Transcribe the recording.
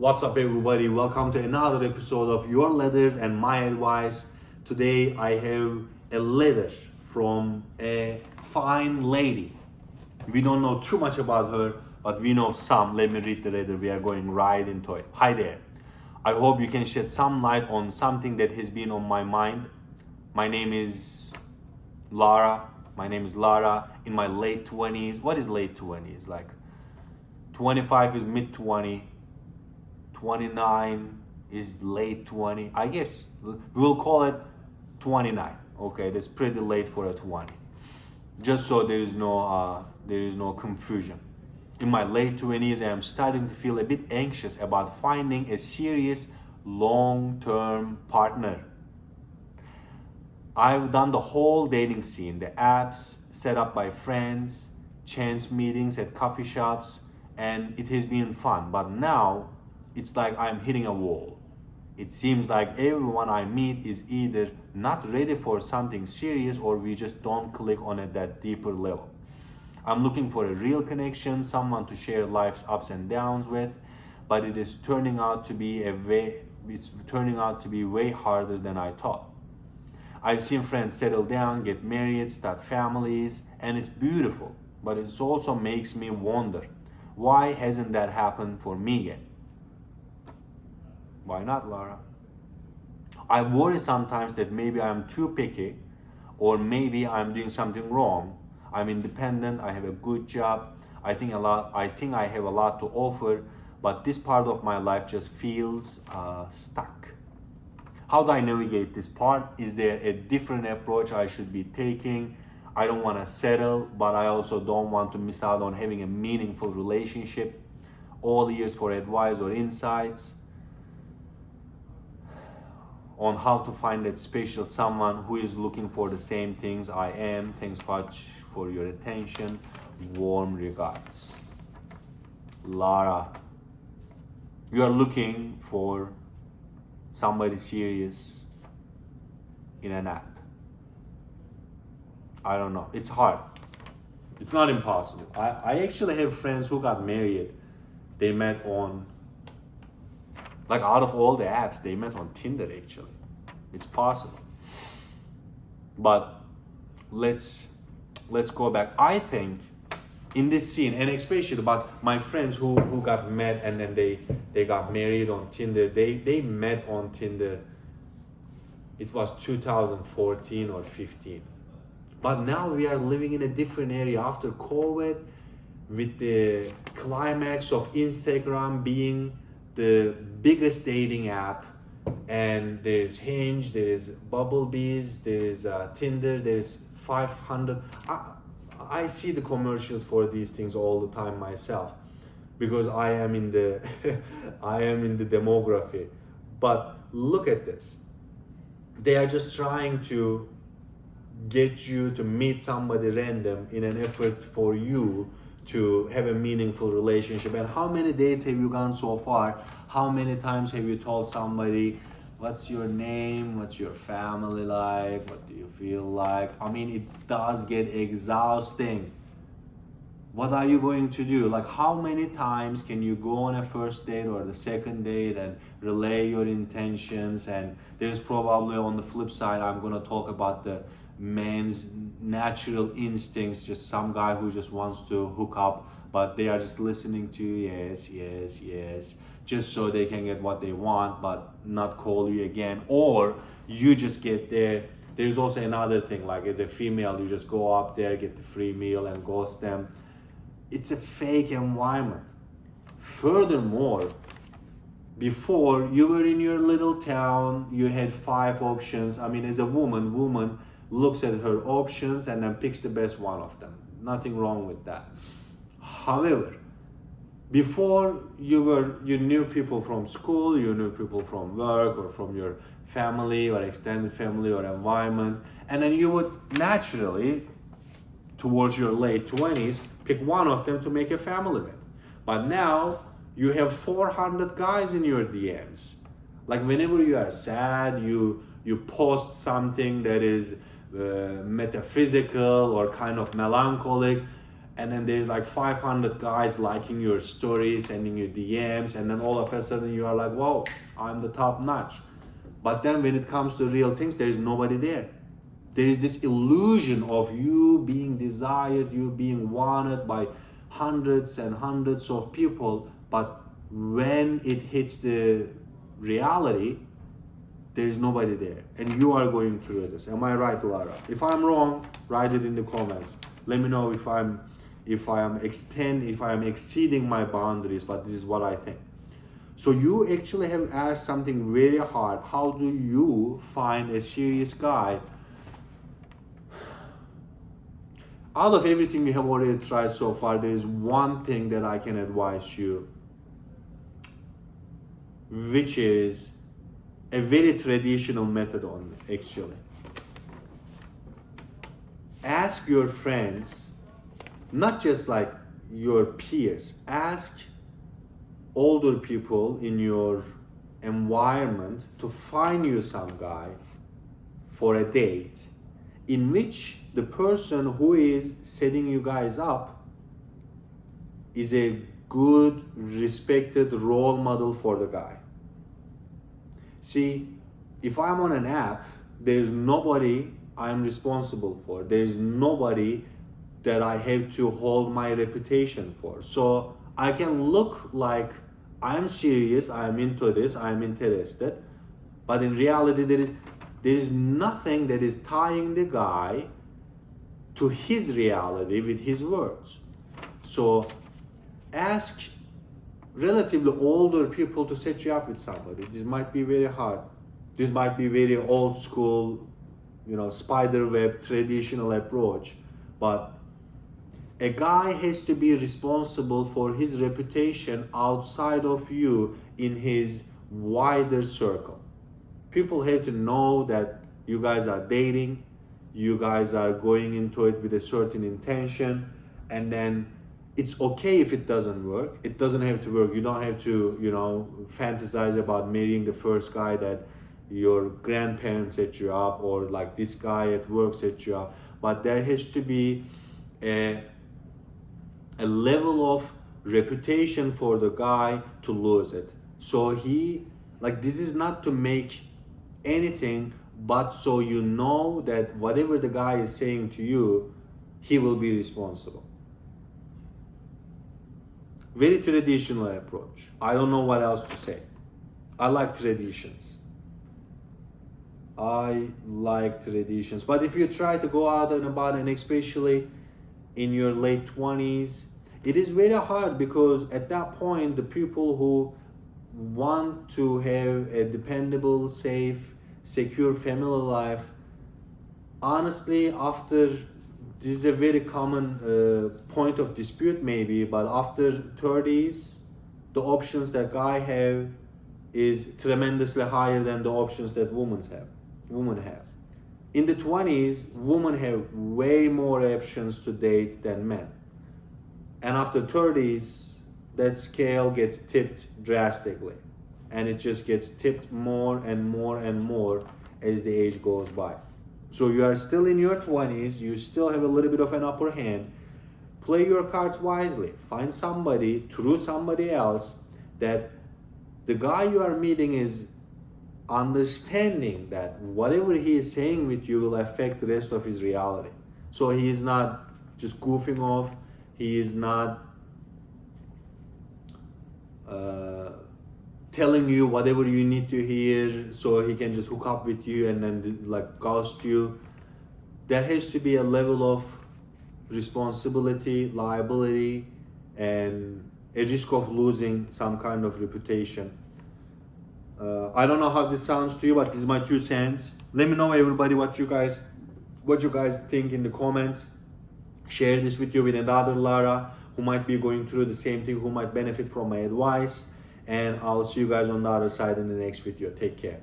What's up, everybody? Welcome to another episode of Your Letters and My Advice. Today I have a letter from a fine lady. We don't know too much about her, but we know some. Let me read the letter. We are going right into it. Hi there. I hope you can shed some light on something that has been on my mind. My name is Lara. In my late 20s. What is late 20s? Like 25 is mid 20. 29 is late 20. I guess we'll call it 29. Okay, that's pretty late for a 20. Just so there is no confusion. In my late 20s, I am starting to feel a bit anxious about finding a serious long-term partner. I've done the whole dating scene, the apps set up by friends, chance meetings at coffee shops, and it has been fun. But now it's like I'm hitting a wall. It seems like everyone I meet is either not ready for something serious or we just don't click on at that deeper level. I'm looking for a real connection, someone to share life's ups and downs with, but it's turning out to be way harder than I thought. I've seen friends settle down, get married, start families, and it's beautiful, but it also makes me wonder, why hasn't that happened for me yet? Why not, Lara? I worry sometimes that maybe I'm too picky or maybe I'm doing something wrong. I'm independent, I have a good job, I think I have a lot to offer, but this part of my life just feels stuck. How do I navigate this part? Is there a different approach I should be taking? I don't want to settle, but I also don't want to miss out on having a meaningful relationship. All ears for advice or insights on how to find that special someone who is looking for the same things I am. Thanks much for your attention. Warm regards. Lara, you are looking for somebody serious in an app. I don't know. It's hard. It's not impossible. I actually have friends who got married. They met on, like out of all the apps, they met on Tinder actually. It's possible. But let's go back. I think in this scene, and especially about my friends who got met and then they got married on Tinder, they met on Tinder. It was 2014 or 15. But now we are living in a different area after COVID, with the climax of Instagram being the biggest dating app, and there's Hinge, there is Bubblebees, there is Tinder, there's 500. I see the commercials for these things all the time myself, because I am in the demography. But look at this. They are just trying to get you to meet somebody random in an effort for you to have a meaningful relationship. And how many dates have you gone so far? How many times have you told somebody, what's your name? What's your family like? What do you feel like? I mean, it does get exhausting. What are you going to do? Like, how many times can you go on a first date or the second date and relay your intentions? And there's probably, on the flip side, I'm going to talk about the man's natural instincts, just some guy who just wants to hook up, but they are just listening to yes, just so they can get what they want, but not call you again. Or you just get there. There's also another thing, like as a female, you just go up there, get the free meal and ghost them. It's a fake environment. Furthermore, before you were in your little town, you had 5 options. I mean, as a woman looks at her options and then picks the best one of them. Nothing wrong with that. However, before you knew people from school, you knew people from work or from your family or extended family or environment, and then you would naturally, towards your late 20s, pick one of them to make a family with. But now you have 400 guys in your DMs. Like whenever you are sad, you post something that is metaphysical or kind of melancholic, and then there's like 500 guys liking your story, sending you DMs, and then all of a sudden you are like, wow, I'm the top notch. But then when it comes to real things, there's nobody there. There is this illusion of you being desired, you being wanted by hundreds and hundreds of people, but when it hits the reality, there is nobody there, and you are going through this. Am I right, Lara? If I'm wrong, write it in the comments. Let me know if I am exceeding my boundaries, but this is what I think. So you actually have asked something very hard. How do you find a serious guy? Out of everything we have already tried so far, there is one thing that I can advise you, which is a very traditional method only, actually. Ask your friends, not just like your peers, ask older people in your environment to find you some guy for a date in which the person who is setting you guys up is a good, respected role model for the guy. See, if I'm on an app, there's nobody I'm responsible for. There's nobody that I have to hold my reputation for. So I can look like I'm serious, I'm into this, I'm interested, but in reality there is nothing that is tying the guy to his reality with his words. So ask relatively older people to set you up with somebody. This might be very hard. This might be very old school, spider web traditional approach, but a guy has to be responsible for his reputation outside of you in his wider circle. People have to know that you guys are dating, you guys are going into it with a certain intention, and then it's okay if it doesn't work. It doesn't have to work. You don't have to, fantasize about marrying the first guy that your grandparents set you up, or like this guy at work set you up. But there has to be a level of reputation for the guy to lose it. So this is not to make anything, but so you know that whatever the guy is saying to you, he will be responsible. Very traditional approach. I don't know what else to say. I like traditions. But if you try to go out and about, and especially in your late 20s, it is very hard, because at that point, the people who want to have a dependable, safe, secure family life, honestly, this is a very common point of dispute maybe, but after 30s, the options that guys have is tremendously higher than the options that women have. In the 20s, women have way more options to date than men. And after 30s, that scale gets tipped drastically. And it just gets tipped more and more and more as the age goes by. So you are still in your 20s, you still have a little bit of an upper hand. Play your cards wisely. Find somebody, through somebody else, that the guy you are meeting is understanding that whatever he is saying with you will affect the rest of his reality. So he is not just goofing off, he is not telling you whatever you need to hear so he can just hook up with you and then ghost you. There has to be a level of responsibility, liability, and a risk of losing some kind of reputation. I don't know how this sounds to you, but this is my 2 cents. Let me know, everybody, what you guys think in the comments. Share this video with another Lara who might be going through the same thing, who might benefit from my advice. And I'll see you guys on the other side in the next video. Take care.